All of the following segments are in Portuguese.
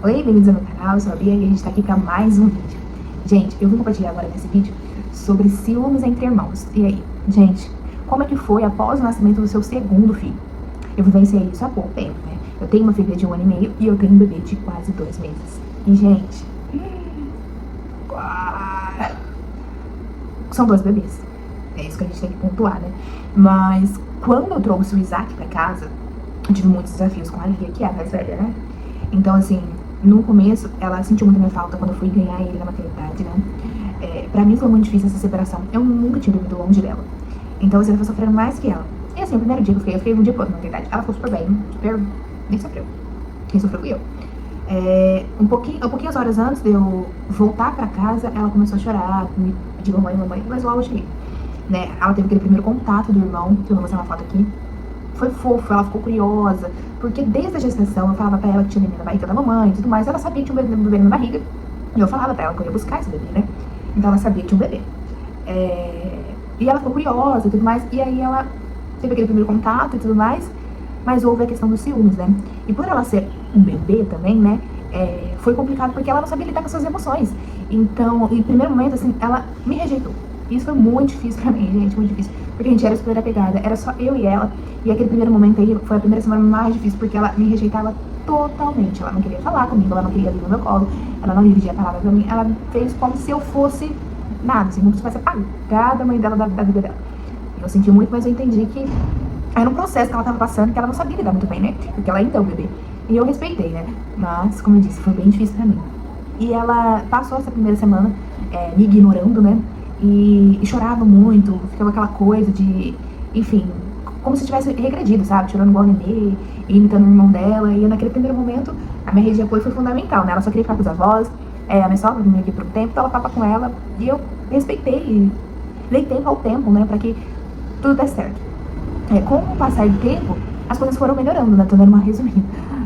Oi, bem-vindos ao meu canal, eu sou a Bia e a gente tá aqui pra mais um vídeo. Gente, eu vim compartilhar agora nesse vídeo sobre ciúmes entre irmãos. E aí, gente, como é que foi após o nascimento do seu segundo filho? Eu vivenciei isso há pouco tempo, né? Eu tenho uma filha de 1 ano e meio e eu tenho um bebê de quase 2 meses. E, gente, são 2 bebês. É isso que a gente tem que pontuar, né? Mas quando eu trouxe o Isaac pra casa, eu tive muitos desafios com a Lia, que é a mais velha, né? Então, assim, no começo, ela sentiu muito minha falta quando eu fui ganhar ele na maternidade, né? Pra mim foi muito difícil essa separação. Eu nunca tinha dormido longe dela. Então, assim, ela foi sofrendo mais que ela. E assim, o primeiro dia que eu fiquei um dia pouco na maternidade. Ela ficou super bem, super... nem sofreu. Quem sofreu fui eu. Pouquinhas horas antes de eu voltar pra casa, ela começou a chorar, me pediu mamãe, mas logo eu cheguei. Né? Ela teve aquele primeiro contato do irmão, que eu vou mostrar uma foto aqui. Foi fofo, ela ficou curiosa, porque desde a gestação eu falava pra ela que tinha neném na barriga da mamãe e tudo mais. Ela sabia que tinha um bebê na barriga, e eu falava pra ela que eu ia buscar esse bebê, né? Então ela sabia que tinha um bebê. E ela ficou curiosa e tudo mais, e aí ela teve aquele primeiro contato e tudo mais, mas houve a questão dos ciúmes, né? E por ela ser um bebê também, né? Foi complicado porque ela não sabia lidar com suas emoções. Então, em primeiro momento, assim, ela me rejeitou. Isso foi muito difícil pra mim, gente, muito difícil. Porque a gente era super apegada, era só eu e ela. E aquele primeiro momento aí foi a primeira semana mais difícil, porque ela me rejeitava totalmente. Ela não queria falar comigo, ela não queria vir no meu colo, ela não dividia a palavra pra mim. Ela fez como se eu fosse nada, assim, como se tivesse apagado a mãe dela da vida dela. Eu senti muito, mas eu entendi que era um processo que ela tava passando, que ela não sabia lidar muito bem, né? Porque ela ainda é um bebê. E eu respeitei, né? Mas, como eu disse, foi bem difícil pra mim. E ela passou essa primeira semana me ignorando, né? E chorava muito, ficava aquela coisa de, enfim, como se tivesse regredido, sabe? Chorando igual nenê, e imitando o irmão dela. E naquele primeiro momento, a minha rede de apoio foi fundamental, né? Ela só queria ficar com os avós, a minha sogra vinha aqui por um tempo, então ela ficava com ela. E eu respeitei e dei tempo ao tempo, né? Pra que tudo desse certo. Com o passar do tempo, as coisas foram melhorando, né? Tô dando uma resumida.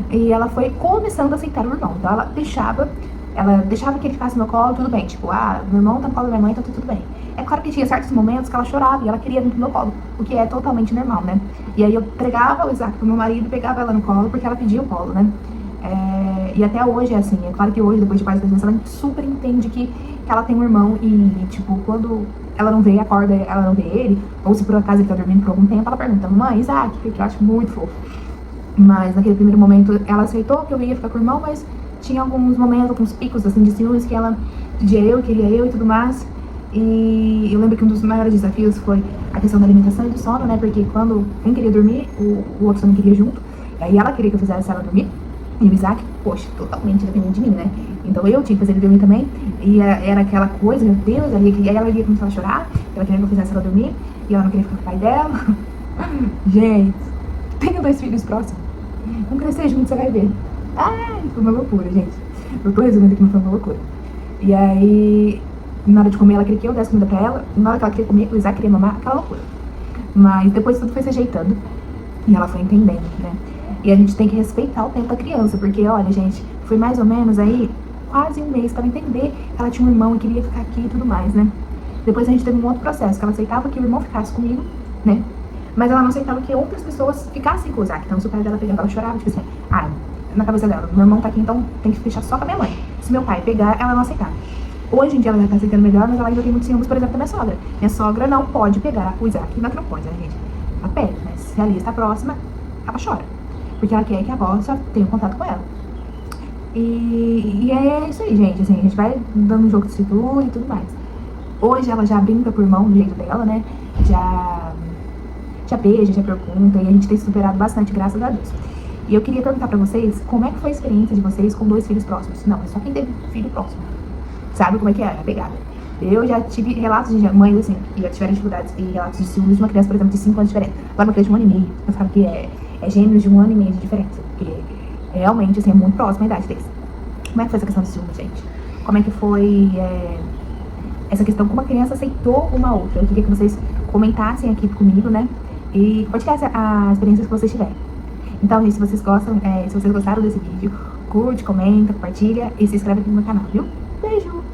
E ela foi começando a aceitar o irmão. Então ela deixava que ele ficasse no meu colo, tudo bem. Tipo, meu irmão tá no colo da minha mãe, então tudo bem. É claro que tinha certos momentos que ela chorava e ela queria vir pro meu colo, o que é totalmente normal, né? E aí eu entregava o Isaac pro meu marido e pegava ela no colo, porque ela pedia o colo, né? E até hoje é assim. É claro que hoje, depois de quase 2 meses, ela super entende que ela tem um irmão e, tipo, quando ela não vê, acorda, ela não vê ele, ou se por acaso ele tá dormindo por algum tempo, ela pergunta, mãe, Isaac, que eu acho muito fofo. Mas naquele primeiro momento ela aceitou que eu ia ficar com o irmão, mas tinha alguns momentos, alguns picos assim de ciúmes que ela pedia eu, queria eu e tudo mais. E eu lembro que um dos maiores desafios foi a questão da alimentação e do sono, né? Porque quando um queria dormir, o outro também queria junto. E aí ela queria que eu fizesse ela dormir. E o Isaac, poxa, totalmente dependente de mim, né? Então eu tinha que fazer ele dormir também. E era aquela coisa, meu Deus, aí ela ia começar a chorar, ela queria que eu fizesse ela dormir, e ela não queria ficar com o pai dela. Gente, tenha 2 filhos próximos. Vamos crescer junto, você vai ver. Ai, foi uma loucura, gente. Eu tô resumindo aqui, mas foi uma loucura. E aí, na hora de comer, ela queria que eu desse comida pra ela. E na hora que ela queria comer, o Isaac queria mamar, aquela loucura. Mas depois tudo foi se ajeitando. E ela foi entendendo, né? E a gente tem que respeitar o tempo da criança. Porque, olha, gente, foi mais ou menos aí quase 1 mês pra ela entender que ela tinha um irmão e queria ficar aqui e tudo mais, né? Depois a gente teve um outro processo, que ela aceitava que o irmão ficasse comigo, né? Mas ela não aceitava que outras pessoas ficassem com o Isaac. Então, se o pai dela pegava, ela chorava, tipo assim, na cabeça dela, meu irmão tá aqui, então tem que deixar só com a minha mãe. Se meu pai pegar, ela não aceitava. Hoje em dia ela já tá aceitando melhor, mas ela ainda tem muitos ciúmes, por exemplo, da minha sogra. Minha sogra não pode pegar o Isaac, não é que não pode, né, gente? Ela pede, mas se a Lia está próxima, ela chora. Porque ela quer que a avó só tenha contato com ela. E é isso aí, gente, assim, a gente vai dando um jogo de cintura e tudo mais. Hoje ela já brinca com o irmão do jeito dela, né? Já beija, já pergunta, e a gente tem superado bastante, graças a Deus. E eu queria perguntar pra vocês, como é que foi a experiência de vocês com 2 filhos próximos? Não, é só quem teve filho próximo. Sabe como é que é? A pegada. Eu já tive relatos de mães, assim, que já tiveram dificuldades e relatos de ciúmes de uma criança, por exemplo, de 5 anos de diferença. Agora uma criança de 1 ano e meio, eu falo que é gêmeos de 1 ano e meio de diferença. Porque realmente, assim, é muito próxima a idade deles. Como é que foi essa questão de ciúmes, gente? Como é que foi essa questão, como a criança aceitou uma outra? Eu queria que vocês comentassem aqui comigo, né? E compartilhassem as experiências que vocês tiverem. Então, gente, se vocês gostaram desse vídeo, curte, comenta, compartilha e se inscreve aqui no meu canal, viu? Beijo!